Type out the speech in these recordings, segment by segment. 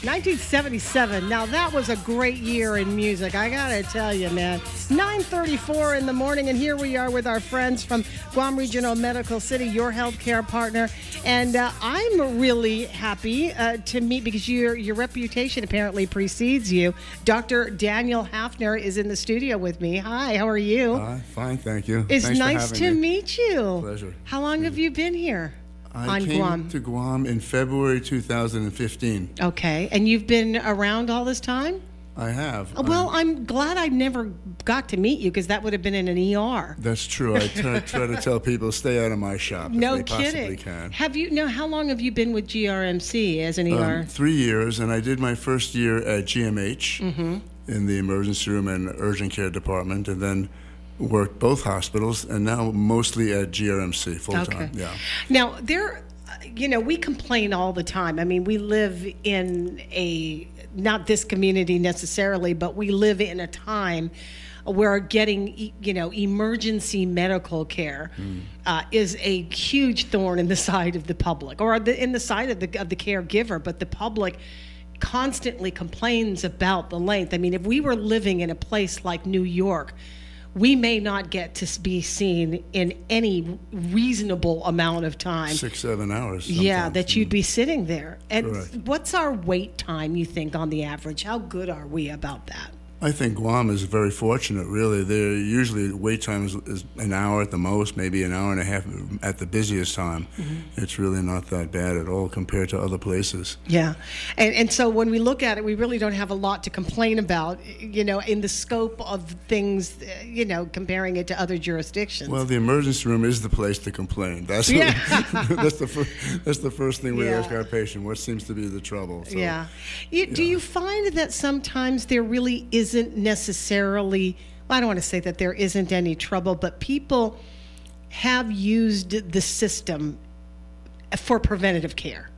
1977. Now, that was a great year in music. I got to tell you, man. 9:34 in the morning, and here we are with our friends from Guam Regional Medical City, your healthcare partner. And I'm really happy to meet, because your reputation apparently precedes you. Dr. Daniel Hafner is in the studio with me. Hi, how are you? Fine, thank you. It's Thanks nice to meet you. Pleasure. How long have you been here? I came to Guam in February 2015. Okay, and you've been around all this time? I have. Well, I'm glad I never got to meet you, because that would have been in an ER. That's true. I try to tell people stay out of my shop if they possibly can. Have you? Now, how long have you been with GRMC as an ER? 3 years, and I did my first year at GMH in the emergency room and urgent care department, and then worked both hospitals, and now mostly at GRMC full-time. Okay. Yeah. Now, we complain all the time. I mean, we live in not this community necessarily, but we live in a time where getting, emergency medical care is a huge thorn in the side of the public, or in the side of the caregiver. But the public constantly complains about the length. I mean, if we were living in a place like New York, we may not get to be seen in any reasonable amount of time. 6-7 hours. Sometimes. Yeah, that you'd be sitting there. And Correct. What's our wait time, you think, on the average? How good are we about that? I think Guam is very fortunate, really. They're usually wait time is an hour at the most, maybe an hour and a half at the busiest time. It's really not that bad at all compared to other places. Yeah. And so when we look at it, we really don't have a lot to complain about, in the scope of things, comparing it to other jurisdictions. Well, the emergency room is the place to complain. That's that's the first thing we ask our patient. What seems to be the trouble? So, Do you find that sometimes there really isn't necessarily, I don't want to say that there isn't any trouble, but people have used the system for preventative care,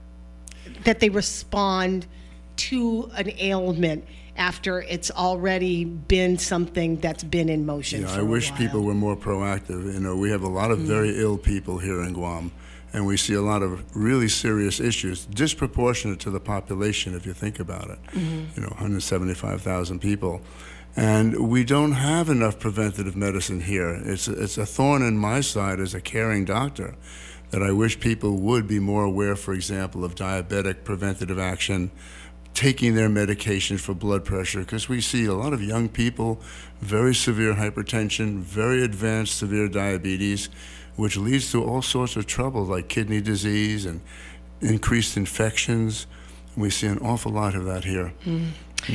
that they respond to an ailment after it's already been something that's been in motion for a while? I wish people were more proactive. We have a lot of very ill people here in Guam, and we see a lot of really serious issues, disproportionate to the population, if you think about it. 175,000 people. And we don't have enough preventative medicine here. It's a thorn in my side as a caring doctor, that I wish people would be more aware, for example, of diabetic preventative action, taking their medication for blood pressure, because we see a lot of young people, very severe hypertension, very advanced severe diabetes, which leads to all sorts of trouble like kidney disease and increased infections. We see an awful lot of that here.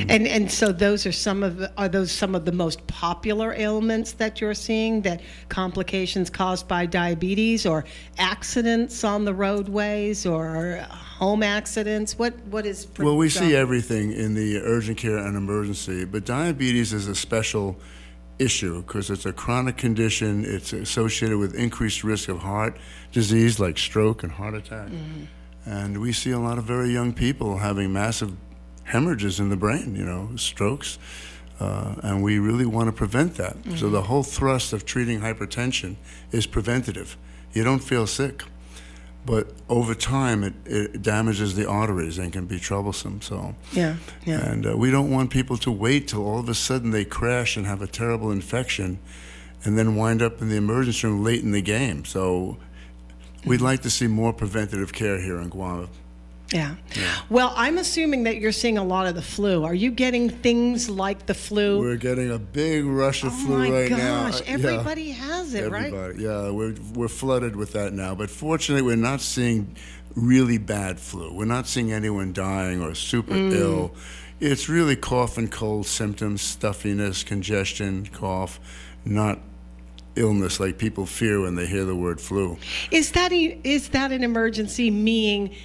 And so those are some of the most popular ailments that you're seeing, that complications caused by diabetes, or accidents on the roadways, or home accidents? What is? Well, we see everything in the urgent care and emergency, but diabetes is a special issue because it's a chronic condition. It's associated with increased risk of heart disease like stroke and heart attack. And we see a lot of very young people having massive hemorrhages in the brain, strokes, and we really want to prevent that. So the whole thrust of treating hypertension is preventative. You don't feel sick, but over time it damages the arteries and can be troublesome. So and we don't want people to wait till all of a sudden they crash and have a terrible infection and then wind up in the emergency room late in the game. So we'd like to see more preventative care here in Guam. Yeah. Well, I'm assuming that you're seeing a lot of the flu. Are you getting things like the flu? We're getting a big rush of flu right now. Oh my gosh, everybody has it, right? Yeah, we're flooded with that now. But fortunately, we're not seeing really bad flu. We're not seeing anyone dying or super ill. It's really cough and cold symptoms, stuffiness, congestion, cough, not illness like people fear when they hear the word flu. Is that an emergency, me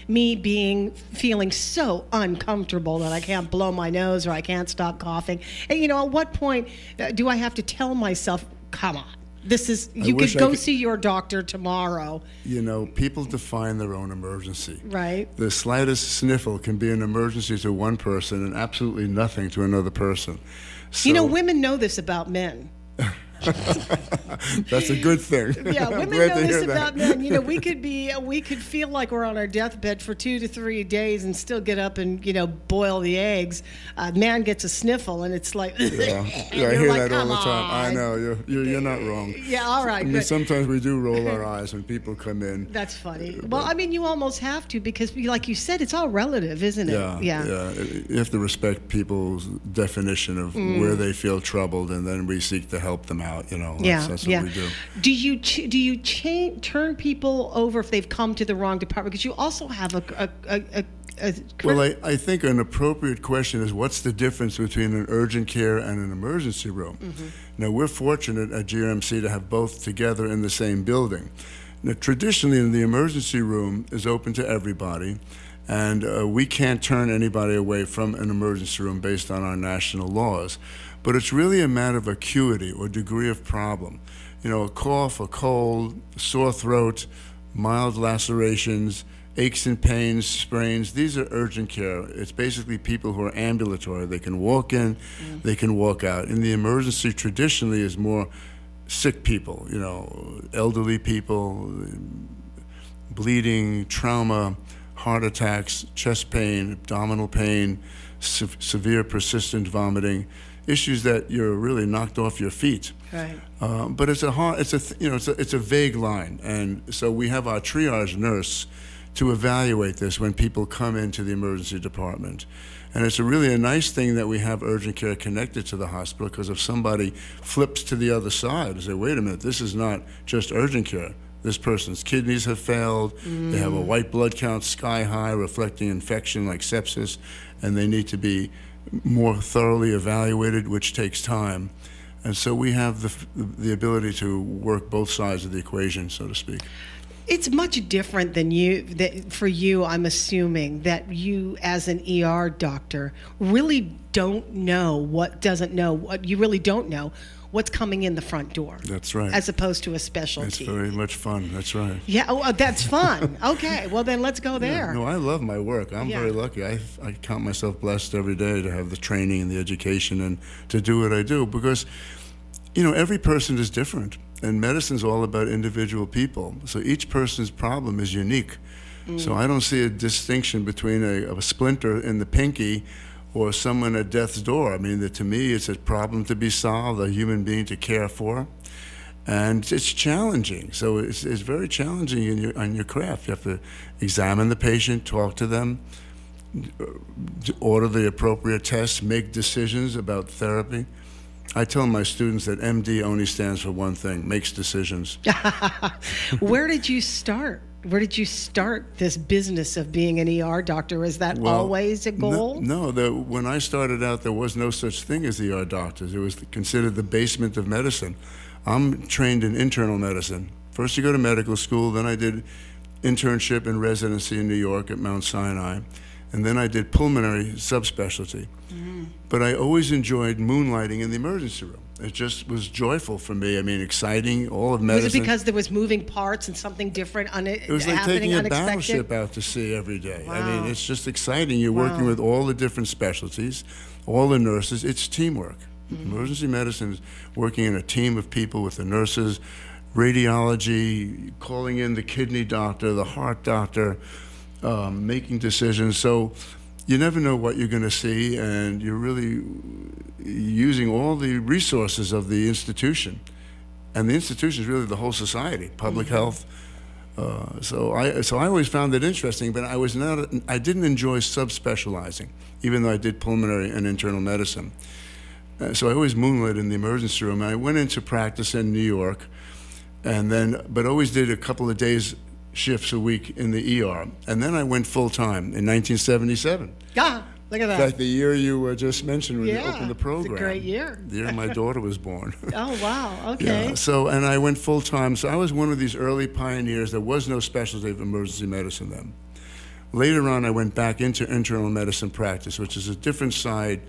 feeling so uncomfortable that I can't blow my nose or I can't stop coughing? And at what point do I have to tell myself, come on, you could go see your doctor tomorrow? People define their own emergency. Right. The slightest sniffle can be an emergency to one person and absolutely nothing to another person. So, women know this about men. That's a good thing. Yeah, I'm women glad know to this hear about that. men. You know, we could feel like we're on our deathbed for 2 to 3 days and still get up and, you know, boil the eggs. Man gets a sniffle and it's like, Yeah, and yeah, I you're hear like, that all "Come the time. I on." know, you're not wrong. Yeah, all right, I mean, good. sometimes we do roll our eyes when people come in. That's funny. Well, I mean, you almost have to because, like you said, it's all relative, isn't it? Yeah. You have to respect people's definition of where they feel troubled, and then we seek to help them out. You know, that's what we do. Do you turn people over if they've come to the wrong department? Because you also have Well, I think an appropriate question is what's the difference between an urgent care and an emergency room? Now, we're fortunate at GRMC to have both together in the same building. Now, traditionally, the emergency room is open to everybody, and we can't turn anybody away from an emergency room based on our national laws. But it's really a matter of acuity or degree of problem. You know, a cough, a cold, sore throat, mild lacerations, aches and pains, sprains, these are urgent care. It's basically people who are ambulatory. They can walk in, they can walk out. In the emergency, traditionally, is more sick people, you know, elderly people, bleeding, trauma, heart attacks, chest pain, abdominal pain, severe persistent vomiting, issues that you're really knocked off your feet. Right. But it's a vague line, and so we have our triage nurse to evaluate this when people come into the emergency department. And it's really a nice thing that we have urgent care connected to the hospital, because if somebody flips to the other side and say, wait a minute, this is not just urgent care. This person's kidneys have failed, they have a white blood count sky high reflecting infection like sepsis, and they need to be more thoroughly evaluated, which takes time. And so we have the ability to work both sides of the equation, so to speak. It's much different than for you, I'm assuming, that you as an ER doctor really don't know you really don't know what's coming in the front door. That's right. As opposed to a specialty. It's very much fun, that's right. Yeah, that's fun. Okay, well then let's go there. Yeah, no, I love my work. I'm very lucky. I count myself blessed every day to have the training and the education and to do what I do, because, you know, every person is different. And medicine's all about individual people. So each person's problem is unique. So I don't see a distinction between a splinter in the pinky or someone at death's door. I mean, to me, it's a problem to be solved, a human being to care for. And it's challenging. So it's very challenging on your craft. You have to examine the patient, talk to them, order the appropriate tests, make decisions about therapy. I tell my students that MD only stands for one thing: makes decisions. Where did you start? Where did you start this business of being an ER doctor? Was that always a goal? No, when I started out, there was no such thing as ER doctors. It was considered the basement of medicine. I'm trained in internal medicine. First you go to medical school, then I did internship and residency in New York at Mount Sinai, and then I did pulmonary subspecialty. But I always enjoyed moonlighting in the emergency room. It just was joyful for me. I mean, exciting, all of medicine. Was it because there was moving parts and something different it was like taking a battleship out to sea every day. Wow. I mean, it's just exciting. You're working with all the different specialties, all the nurses. It's teamwork. Emergency medicine is working in a team of people with the nurses, radiology, calling in the kidney doctor, the heart doctor, making decisions. So you never know what you're going to see, and you're really using all the resources of the institution. And the institution is really the whole society, public health. So I always found it interesting, but I didn't enjoy subspecializing, even though I did pulmonary and internal medicine. So I always moonlit in the emergency room. I went into practice in New York, but always did a couple of days shifts a week in the ER. And then I went full-time in 1977. Yeah, look at that. In fact, the year you just mentioned when you opened the program. It's a great year. The year my daughter was born. Oh, wow, okay. Yeah, and I went full-time. So I was one of these early pioneers. There was no specialty of emergency medicine then. Later on, I went back into internal medicine practice, which is a different side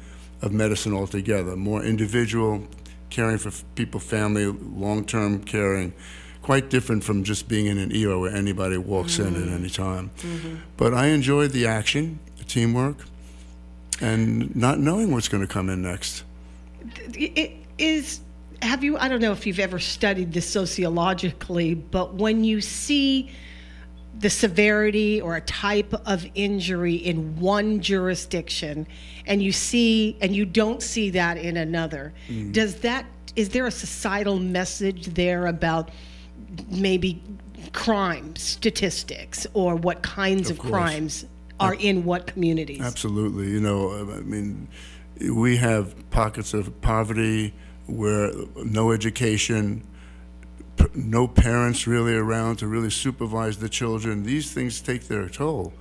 of medicine altogether, more individual, caring for people, family, long-term caring. Quite different from just being in an ER where anybody walks in at any time. But I enjoyed the action, the teamwork, and not knowing what's going to come in next. have you, I don't know if you've ever studied this sociologically, but when you see the severity or a type of injury in one jurisdiction and you don't see that in another, is there a societal message there about maybe crime statistics or what kinds of crimes are in what communities? Absolutely. You know, I mean, we have pockets of poverty where no education, no parents really around to really supervise the children. These things take their toll.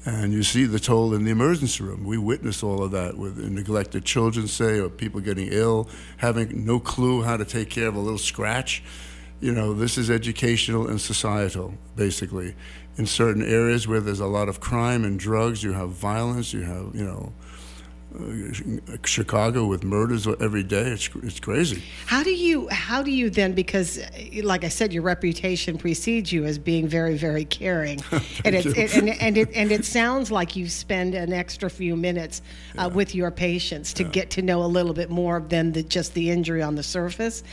And you see the toll in the emergency room. We witness all of that with neglected children, say, or people getting ill, having no clue how to take care of a little scratch. You know, this is educational and societal, basically. In certain areas where there's a lot of crime and drugs, you have violence, you have, you know, Chicago with murders every day. It's crazy. How do you then, because like I said, your reputation precedes you as being very, very caring, and it sounds like you spend an extra few minutes with your patients to get to know a little bit more than just the injury on the surface.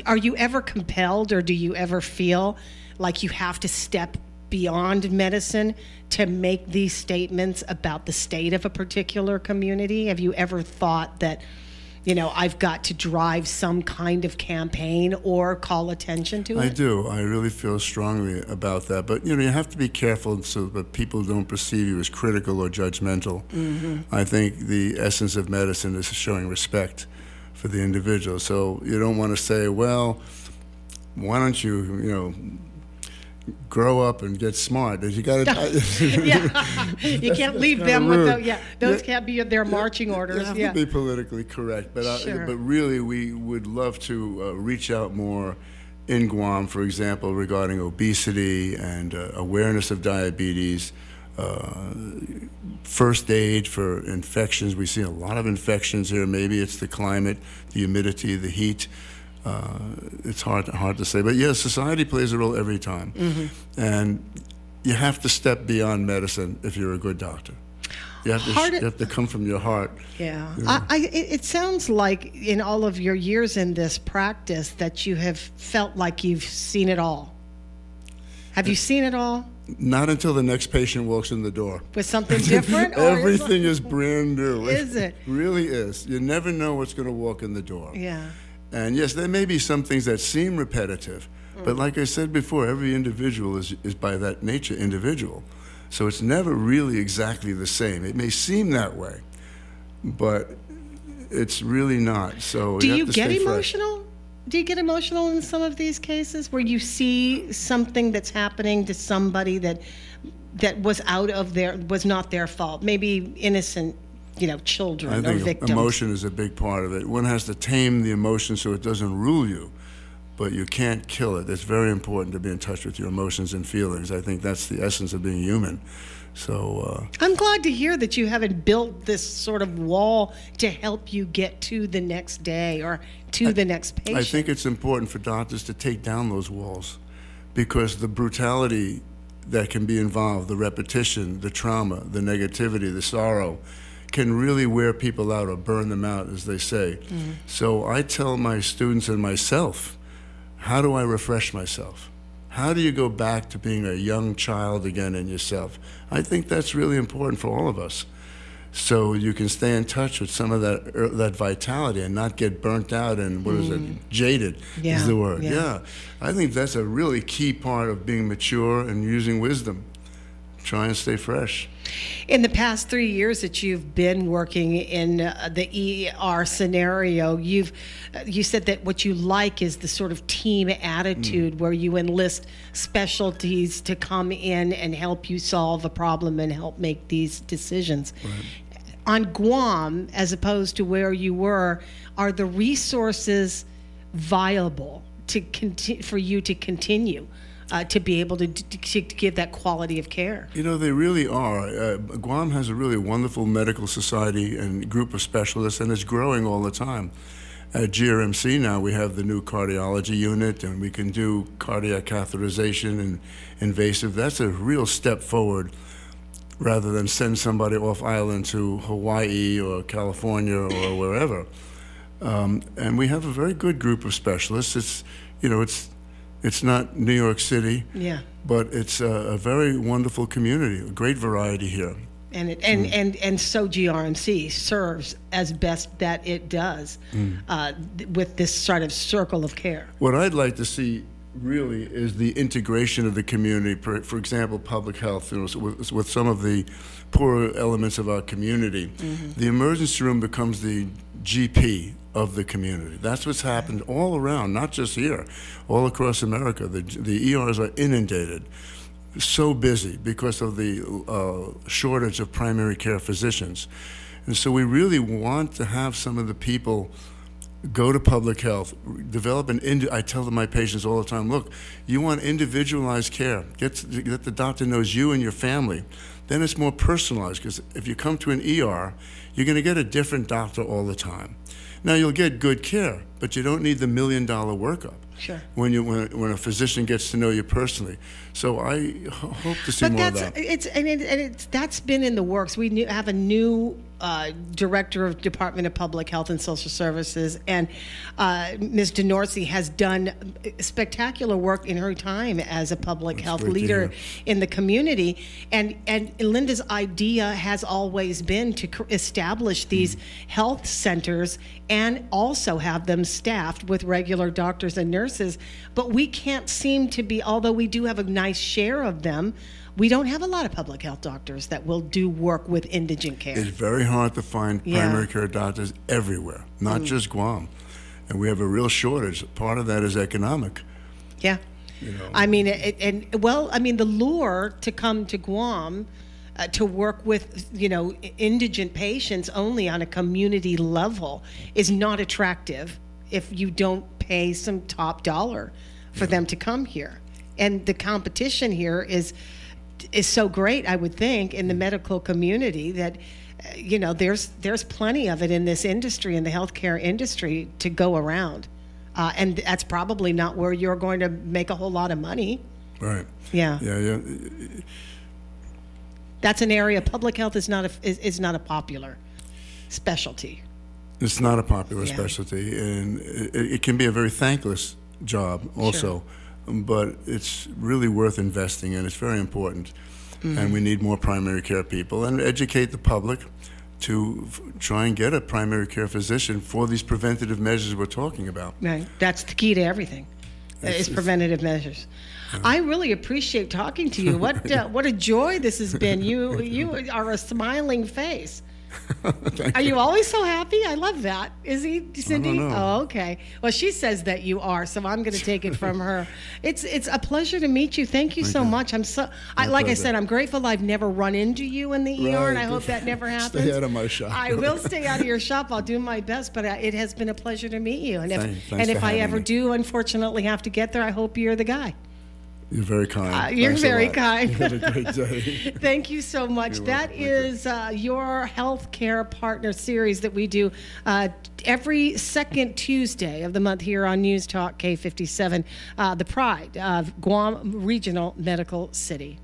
Are you ever compelled, or do you ever feel like you have to step beyond medicine to make these statements about the state of a particular community? Have you ever thought that, you know, I've got to drive some kind of campaign or call attention to it? I do. I really feel strongly about that. But, you know, you have to be careful so that people don't perceive you as critical or judgmental. I think the essence of medicine is showing respect for the individual. So you don't want to say, well, why don't you, you know, grow up and get smart. You got to. You can't leave them with those. Those can't be their marching orders. You have to be politically correct, but but really, we would love to reach out more in Guam, for example, regarding obesity and awareness of diabetes, first aid for infections. We see a lot of infections here. Maybe it's the climate, the humidity, the heat. It's hard to say, but yes, society plays a role every time, and you have to step beyond medicine if you're a good doctor. You have to come from your heart. Yeah, you know? It sounds like in all of your years in this practice that you have felt like you've seen it all. Have you seen it all? Not until the next patient walks in the door. With something different? Everything is brand new. Is it? Really is. You never know what's going to walk in the door. Yeah. And yes, there may be some things that seem repetitive, but like I said before, every individual is by that nature individual. So it's never really exactly the same. It may seem that way, but it's really not. So do you get emotional? Do you get emotional in some of these cases where you see something that's happening to somebody that was was not their fault, maybe innocent, you know, children or victims? I think emotion is a big part of it. One has to tame the emotion so it doesn't rule you, but you can't kill it. It's very important to be in touch with your emotions and feelings. I think that's the essence of being human. So I'm glad to hear that you haven't built this sort of wall to help you get to the next day or to the next patient. I think it's important for doctors to take down those walls, because the brutality that can be involved, the repetition, the trauma, the negativity, the sorrow, can really wear people out or burn them out, as they say. So I tell my students and myself, how do I refresh myself? How do you go back to being a young child again in yourself? I think that's really important for all of us. So you can stay in touch with some of that vitality and not get burnt out and, what is it, jaded is the word. Yeah. I think that's a really key part of being mature and using wisdom. Try and stay fresh. In the past 3 years that you've been working in the ER scenario, you said that what you like is the sort of team attitude where you enlist specialties to come in and help you solve a problem and help make these decisions. Right. On Guam, as opposed to where you were, are the resources viable for you to continue? To be able to give that quality of care? You know, they really are. Guam has a really wonderful medical society and group of specialists, and it's growing all the time. At GRMC now, we have the new cardiology unit, and we can do cardiac catheterization and invasive. That's a real step forward, rather than send somebody off island to Hawaii or California or wherever. And we have a very good group of specialists. It's not New York City, yeah, but it's a very wonderful community, a great variety here. And so GRMC serves as best that it does with this sort of circle of care. What I'd like to see really is the integration of the community. For example, public health, with some of the poorer elements of our community. The emergency room becomes the GP of the community. That's what's happened all around, not just here, all across America. The ERs are inundated, so busy because of the shortage of primary care physicians. And so we really want to have some of the people go to public health, develop I tell my patients all the time, look, you want individualized care. Get the doctor knows you and your family. Then it's more personalized, because if you come to an ER, you're going to get a different doctor all the time. Now, you'll get good care, but you don't need the $1 million workup. Sure. When a physician gets to know you personally. So I hope to see more of that. That's been in the works. We have a new director of Department of Public Health and Social Services, and Ms. DeNorcy has done spectacular work in her time as a public health leader in the community. And Linda's idea has always been to establish these health centers and also have them staffed with regular doctors and nurses. But we can't seem to be, although we do have a nice share of them, we don't have a lot of public health doctors that will do work with indigent care. It's very hard to find primary care doctors everywhere, not just Guam. And we have a real shortage. Part of that is economic. Yeah. I mean, the lure to come to Guam to work with, indigent patients only on a community level is not attractive if you don't pay some top dollar for them to come here. And the competition here is so great, I would think, in the medical community that, there's plenty of it in this industry, in the healthcare industry, to go around. And that's probably not where you're going to make a whole lot of money. Right. Yeah. Yeah. That's an area. Public health is not a popular specialty. It's not a popular specialty, and it can be a very thankless job also. Sure. But it's really worth investing in. It's very important. And we need more primary care people, and educate the public to try and get a primary care physician for these preventative measures we're talking about. Right. That's the key to everything, is preventative measures. I really appreciate talking to you. What a joy this has been. You are a smiling face. Are you always so happy? I love that. Is he, Cindy? I don't know. Oh, okay. Well, she says that you are, so I'm going to take it from her. It's a pleasure to meet you. Thank you so much. Like I said, I'm grateful I've never run into you in the ER, and I hope that never happens. Stay out of my shop. I will stay out of your shop. I'll do my best, but it has been a pleasure to meet you. And if I ever do, unfortunately, have to get there, I hope you're the guy. You're very kind. You're very kind. You have a great day. Thank you so much. That is your Healthcare Partner series that we do every second Tuesday of the month here on Newstalk K-57, the pride of Guam Regional Medical City.